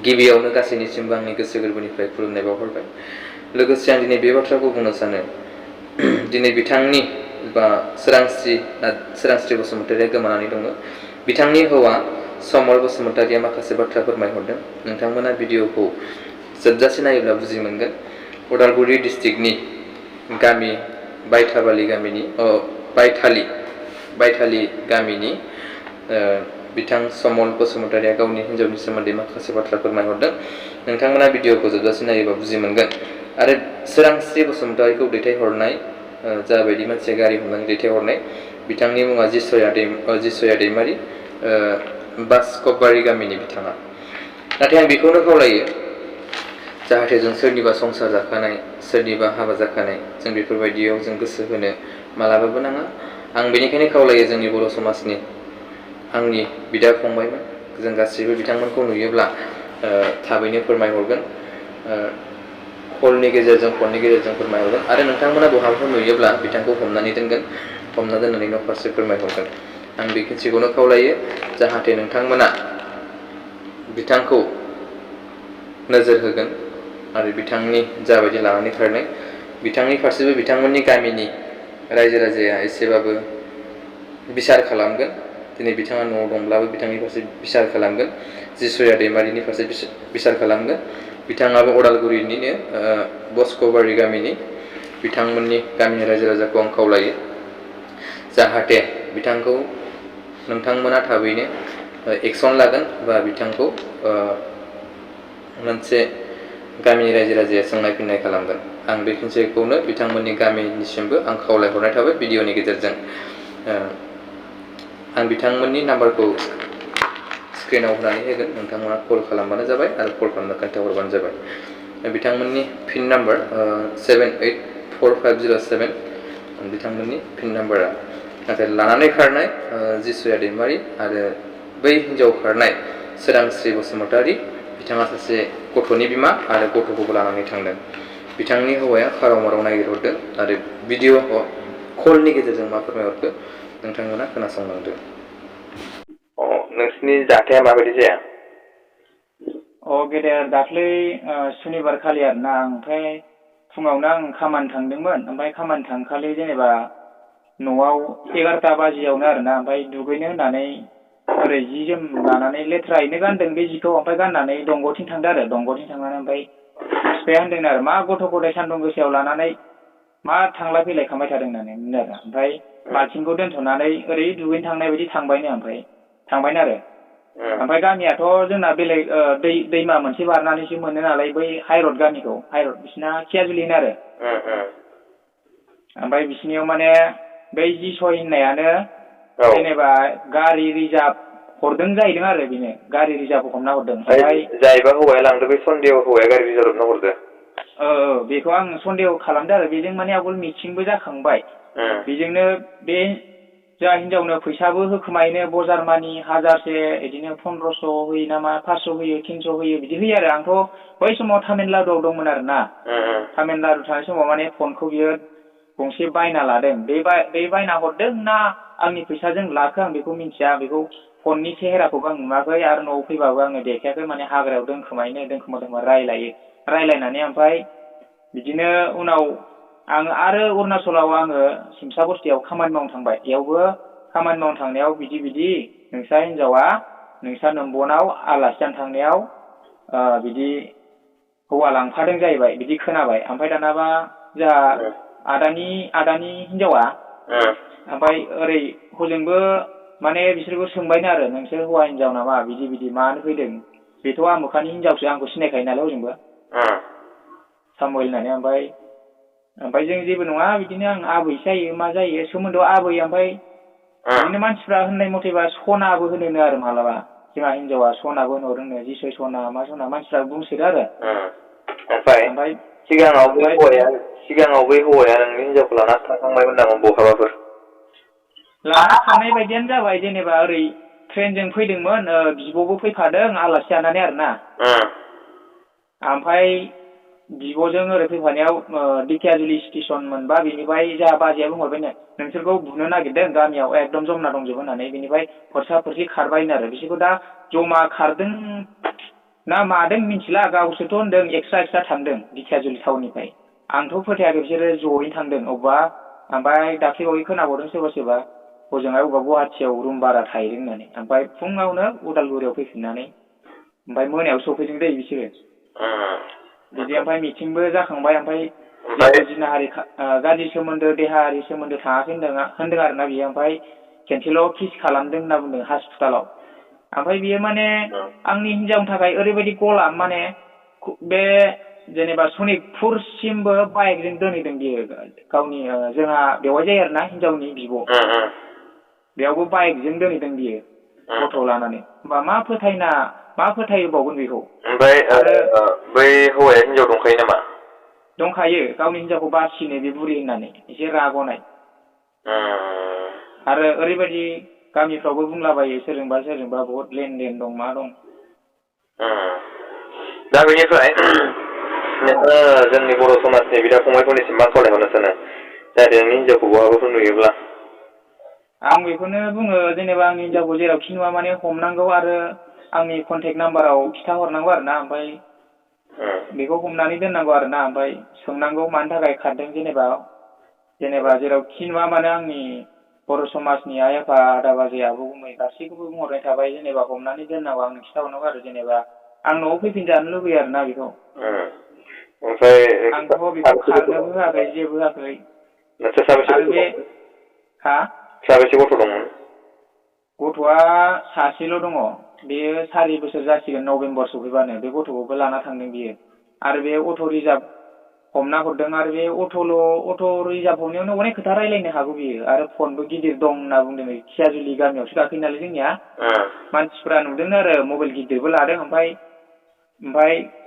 गिबियावनो गासैनिसिमबो आंनि गोसो गोरबोनिफ्राय खुलुमनाय बावहरबाय। लोगोसे आं दिनै बे बाथ्राखौ बुंनो सानो दिनै बिथांनि बा सोरांस्रि बसुमतारिया गोमानानै दङ। बिथांनि हौवा समल बसुमतारिया माखासे बाथ्रा फोरमायहरदों। नोंथांमोना भिडिअखौ जोबजासे नायोब्ला बुजि मोनगोन। उदालगुरि डिस्ट्रिक्टनि गामि बायथालि गामिनि बिथां समल बसुमतारिया गावनि हिन्जावनि सोमोन्दै माखासे बाथ्रा फोरमायहरदों। नोंथांमोना भिडिअखौ जोबजासे नायोबा बुजि मोनगोन। आरो सोरांस्रि बसुमतारिखौ दैथायहरनाय जाबायदि मानसिया गारि हमनानै दैथायहरनाय बिथांनि मुङा जिसया दैमारि, बासकबारि गामिनि बिथाङा। नाथाय आं बेखौनो खावलायो जाहाथे जों सोरनिबा संसार जाखानाय, सोरनिबा हाबा जाखानाय जों बेफोरबायदियाव जों गोसो होनो मालाबाबो नाङा। आं बेनिखायनो खावलायो जोंनि बर' समाजनि आंनि बिदा फंबायमोन, जों गासिबो बिथांमोनखौ नुयोब्ला थाबैनो फोरमायहरगोन। कलनि गेजेरजों फननि गेजेरजों फोरमायहरगोन। आरो नोंथांमोना बहाबाफोर नुयोब्ला बिथांखौ हमनानै दोनगोन। हमना दोननानै न' फारसे फोरमायहरगोन। आं बेखिनिखौनो खावलायो जाहाथे नोंथांमोना बिथांखौ नोजोर होगोन आरो बिथांनि जाबायदि लानानै खारनाय बिथांनि फारसेबो बिथांमोननि गामिनि रायजो राजाया एसेबाबो बिसार खालामगोन। दिनै बिथाङा न'आव दंब्लाबो बिथांनि फारसे बिसार खालामगोन। जिसया दैमारिनि फारसे बिसार खालामगोन। बिथाङाबो उदालगुरिनिनो बस्कबारि गामिनि। बिथांमोननि गामिनि रायजो राजाखौ आं खावलायो जाहाथे बिथांखौ नोंथांमोना थाबैनो एक्सन लागोन बा बिथांखौ मोनसे गामिनि रायजो राजाया सोंनाय फिननाय खालामगोन। आं बेखिनिखौनो बिथांमोननि गामिनिसिमबो आं खावलायहरनाय थाबाय भिडिअनि गेजेरजों। आं बिथांमोननि नाम्बारखौ स्क्रिनाव होनानै होगोन। नोंथांमोना कल खालामबानो जाबाय आरो कल खालामना खोन्थाहरबानो जाबाय। बिथांमोननि पिन नाम्बार 784507 बिथांमोननि पिन नाम्बारा। नाथाय लानानै खारनाय जिसया दैमारि आरो बै हिन्जाव खारनाय सोरांस्रि बसुमतारि बिथाङा सासे गथ'नि बिमा आरो गथ'खौबो लानानै थांदों। बिथांनि हौवाया खाराव माराव नागिरहरदों आरो भिडिअ कलनि गेजेरजों मा फोरमायहरखो नोंथांमोना खोनासंलांदो। नोंसिनि जाथाया माबायदि जाया? गेदेर दाख्लै सुनिबार खालि आरोना, ओमफ्राय फुङावनो आं खामानि थांदोंमोन। ओमफ्राय खामानि थांखालि जेनेबा न'आव 11ता बाजियावनो आरोना, ओमफ्राय दुगैनो होननानै ओरै जि जोम लानानै लेथ्रायैनो गानदों बे जिखौ। ओमफ्राय गाननानै दंग'थिं थांदों आरो दंग'थिं थांनानै ओमफ्राय बिफाया होनदों आरो मा गथ' गथाय सान्दुं गोसायाव लानानै मा थांलाय फैलाय खालामबाय थादों होननानै बुंदों आरो। ओमफ्राय बाल्थिंखौ दोनथ'नानै ओरै दुगैनो थांनाय बायदि थांबायनो आरो। ओमफ्राय गामियाथ' जोंना बेलेग दैमा मोनसे बारनानैसो मोनो नालाय, बै हाइरड गामिखौ। हाइरड बिसिना खियाजुलि होनो आरो। ओमफ्राय बिसिनियाव माने बै जिसय होननायानो जेनेबा गारि रिजार्भ हरदों जाहैदों आरो। बेनो गारि रिजार्भ हमना हरदों। ओमफ्राय जायबा हौवाया लांदों बे सन्देह हौवाया गारि रिजार्भ हमना हरदों। बेखौ आं सन्देह खालामदों आरो। बेजों माने आगोल मिटिंबो जाखांबाय। बेजोंनो बे जा हिनजावनो फैसाबो होखोमायनो बजार मानि 1000से बिदिनो 1500 होयो नामा, 500 होयो, 300 होयो बिदि होयो आरो। आंथ' बै समाव तामिलनाडुआव दंमोन आरो ना। तामिलनाडु थानाय समाव माने फनखौ बियो गंसे बायना लादों। बे बायना हरदों ना आंनि फैसाजों लाखो आं बेखौ मिन्थिया। बेखौ फननि सेहेराखौबो आं नुवाखै आरो न'आव फैबाबो आङो देखायाखै। माने हाग्रायाव दोनखोमा रायलायनानै ओमफ्राय बिदिनो उनाव आङो आरो अरुणाचलाव आङो सिमसा बस्तियाव खामानि मावनो थांबाय। बेयावबो खामानि मावनो थांनायाव बिदि नोंसा हिन्जावा नोंसा नोम्बनाव आलासि जानो थांनायाव बिदि हौवा लांफादों जाहैबाय बिदि खोनाबाय। ओमफ्राय दानाबा जोंहा आदानि हिन्जावा ओमफ्राय ओरै हजोंबो माने बिसोरखौ सोंबायनो आरो, नोंसोर हौवा हिन्जाव नामा, बिदि मानो फैदों? बेथ' आमोखानि हिन्जावसो, आंखौ सिनायखायो नालाय हजोंबो सामुवेल होननानै। ओमफ्राय जों जेबो नङा बिदिनो आं आबैसो जायो मा जायो सोमोन्दोआव आबै। ओमफ्राय बिदिनो मानसिफ्रा होननाय मथेबा सनाबो होनोनो आरो मालाबा। जोंहा हिन्जावा सनाबो होनहरोनो, जिसय सना मा सना मानसिफ्रा बुंसोदो आरो। ओमफ्राय सिगाङाव बै हौवाया नोंनि हिन्जावखौ लाना थांखांबायमोन नामा बहाबाफोर? लाना थांनाय बायदियानो जाबाय। जेनेबा ओरै ट्रेनजों फैदोंमोन, बिब'बो फैफादों आलासि जानानै आरोना। ओमफ्राय बिब'जों ओरै फैफानायाव दिखियाजुलि स्टेसन मोनबा बेनिफ्राय जोंहा बाजैया बुंहरबायनो, नोंसोरखौ बुनो नागिरदों गामियाव एकदम जमना दंजोबो होननानै। बेनिफ्राय फोरसा फोरसि खारबायनो आरो। बिसोरखौ दा जमा खारदों ना मादों मिथिला गावसोरथ' होनदों एक्सट्रा थांदों दिखियाजुलि टाउननिफ्राय आंथ' फोथायाखै बिसोरो जयै थांदों अबेबा ओमफ्राय दाख्लैबावै खोनाबावदों सोरबा हजोंहाय अबेबा गुवाहाटियाव रुम भारा थाहैदों होननानै ओमफ्राय फुङावनो उदालगुरियाव फैफिननानै ओमफ्राय मोनायाव सफैदों दै बिसोरो बिदि ओमफ्राय मिटिंबो जाखांबाय ओमफ्राय गाज्रि सोमोन्दो देहायारि सोमोन्दो थाङाखै होनदों आरोना बियो ओमफ्राय खेनसेल' किस खालामदों होनना बुंदों हस्पिटालाव ओमफ्राय बियो माने आंनि हिनजावनि थाखाय ओरैबायदि गला माने बे जेनेबा सनितपुरसिमबो बाइकजों दोनहैदों बियो गावनि जोंहा बेवहाय जायो आरोना हिनजावनि बिब' बेयावबो बाइकजों दोनहैदों बियो गथ' लानानै होमबा मा फोथायबावगोन बेखौ ओमफ्राय बै हौवाया हिनजाव दंखायो नामा दंखायो गावनि हिनजावखौ बासिनो बे बुरि होननानै एसे राग'नाय आरो ओरैबायदि गामिफ्रावबो बुंलाबायो सोरजोंबा बहुद लेनदेन दं मा दं दा बेनिफ्राय जोंनि बर' समाजनि बिदा फंबायफोरनिसिम मा खावलायहरनो सानो जाहाथे नोंनि हिनजावखौ बहाबाफोर नुयोब्ला आं बेखौनो बुङो जेनेबा आंनि हिनजावखौ जेरावखि नुवा माने हमनांगौ आरो आंनि कन्टेक्ट नाम्बाराव खिन्थाहरनांगौ आरो ना ओमफ्राय बेखौ हमनानै दोननांगौ आरो ना ओमफ्राय सोंनांगौ मानि थाखाय खारदों जेनेबा जेरावखि नुवा मानो आंनि बर' समाजनि आइ आफा आदा बाजै आबौ गुमै गासैखौबो बुंहरनाय थाबाय जेनेबा हमनानै दोननांगौ आंनो खिन्थाहरनांगौ आरो जेनेबा आं न'आव फैफिनजानो लुबैयो आरोना बेखौ ओमफ्राय आंथ' बेखौ खारनोबो होआखै जेबो होआखै आरो बे साबेसे गथ' दंमोन गथ'आ सासेल' दङ बेयो 4 बोसोर जासिगोन नभेम्बर सफैबानो बे गथ'खौबो लाना थांदों बियो आरो बे अट' रिजार्भ हमना हरदों आरो बे अट' रिजार्भ हमनायावनो अनेक खोथा रायलायनो हागौ बियो आरो फनबो गिदिर दं होनना बुंदों खियाजुलि गामियावसो गाखोयो नालाय जोंनिया मानसिफ्रा नुदों आरो मबाइल गिदिरबो लादों ओमफ्राय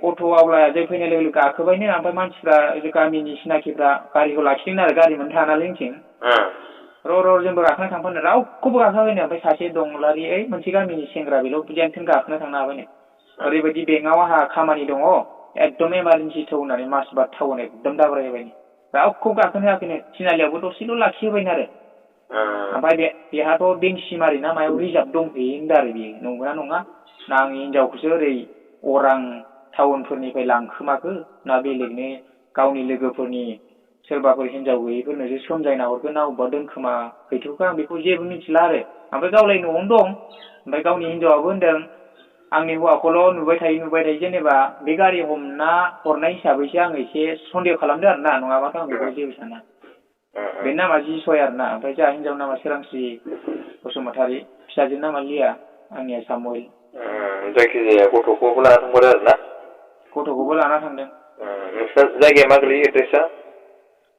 अट' आवलाया जै फैनाय लोगो लोगो गाखोबायनो ओमफ्राय मानसिफ्रा गामिनि सिनाखिफ्रा गारिखौ लाखिदों आरो गारि मोननो थाङा नालाय जोंथिं र' जोंबो गाखोना थांफानो रावखौबो गाखोआखैनो ओमफ्राय सासे दंलारि मोनसे गामिनि सेंग्रा बेल' जेनथेन गाखोना थांनो हाबायनो ओरैबायदि बेंकआव आंहा खामानि दङ एकदम इमारजेन्सि थौ होननानै मासबाद टाउन एकदम दाब्रायबायनो रावखौबो गाखोनो होआखैनो थिनालियावबो दसेल' लाखिहोबायनो आरो ओमफ्राय बेहाथ' बेंसिमारि ना मायाव रिजार्भ दंहैयो होनदों आरो बेयो नंगौना नङा ना आंनि हिनजावखौसो ओरै अरां टाउनफोरनिफ्राय लांखोमाखो ना बेलेगनो गावनि लोगोफोरनि सोरबाफोर हिनजाव गैयैफोरनोसो सोमजायना हरगोन ना अबेबा दोनखोमा हैथ'खो आं बेखौ जेबो मिथिला आरो ओमफ्राय गावलाय न'आवनो दं ओमफ्राय गावनि हिनजावाबो होनदों आंनि हौवाखौल' नुबाय थायो जेनेबा बे गारि हमना हरनाय हिसाबैसो आं एसे सन्देह खालामदों आरो ना नङाबाथ' आं बेखौ जेबो साना बेनि नामा जिसय आरो ना ओमफ्राय जोंहा हिनजावनि नामा सोरांस्रि बसुमतारी फिसाजोनि नामा लिया आंनिया सामुवेल जायखिजाया गथ'खौबो लाना थांबाय आरो ना गथ'खौबो लाना थांदों नोंसिना जायगाया मा गोलैयो एड्रेसा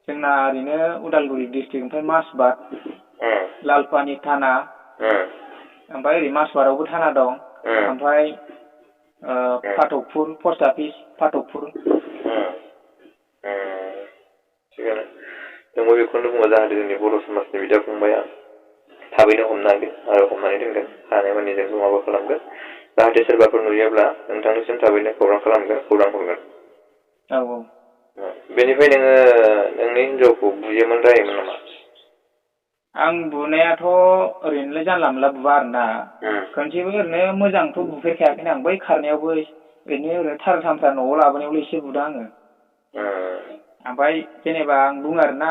जोंना ओरैनो उदालगुरि डिस्ट्रिक्ट ओमफ्राय मासबाद लालपानि थाना ओमफ्राय ओरै मासबादावबो थाना दं ओमफ्राय फाथकपुर पस्ट अफिस फाथकपुर थिगानो जोंबो बेखौनो बुङो जाहाथे जोंनि बर' समाजनि बिदा फंबाया थाबैनो हमनो हागोन आरो हमनानै दोनगोन हानायमानि जों माबा खालामगोन जाहाथे सोरबाफोर नुयोब्ला नोंथांनिसिम थाबैनो खौरां हरगोन औ बेनिफ्राय नोंनि हिनजावखौ बुयोमोन रायोमोन नामा आं बुनायाथ' ओरैनोलाय जानला मोनला बुवा आरोना खनसेबो ओरैनो मोजांथ' बुफेरखायाखैनो आं बै खारनायावबो ओरैनो थार थामफ्रा न'आव लाबोनायावल' एसे बुदों आङो ओमफ्राय जेनेबा आं बुङो आरोना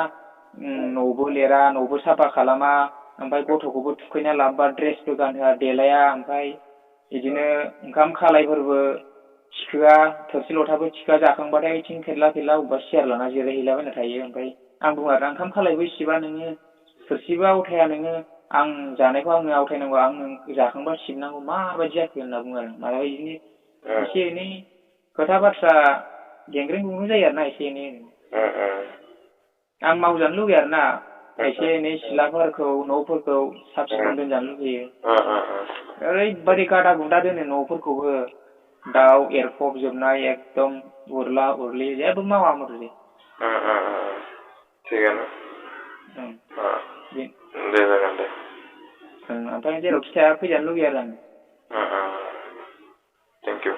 न'बो लिरा न'बो साफा खालामा ओमफ्राय गथ'खौबो थुखैना लाबोबा ड्रेसबो गानहोआ देलाया ओमफ्राय बिदिनो ओंखाम खालायफोरबो थिखोआ थोरसि लथाबो थिखोआ जाखांबाथाय आथिं फेरला अबेबा सियार लाना जिरायहैलाबायना थायो ओमफ्राय आं बुङो आरोना ओंखाम खालायबो इसिबा नोङो थोरसिबो आवथाया नोङो आं जानायखौ आंनो आवथायनांगौ आं जाखांबा सिबनांगौ माबायदि जाखो होनना बुङो आरो मालाबा बिदिनो एसे एनै खोथा बाथ्रा गेंग्रें गुंग्रुं जायो आरोना एसे एनै आं मावजानो लुगैयो आरोना एसे एनै सिलाफोरखौ न'फोरखौ साफ सिखोन दोनजानो लुगैयो ओरैबादि गादा गुदा दोनो न'फोरखौबो दाउ एरफबजोबनाय एकदम उरला उरलि जेबो मावा मथ'थे थिगानो दे जागोन दे ओमफ्राय जेरावखि थाया फैजानो लुगैयो आरो आं थेंक इउ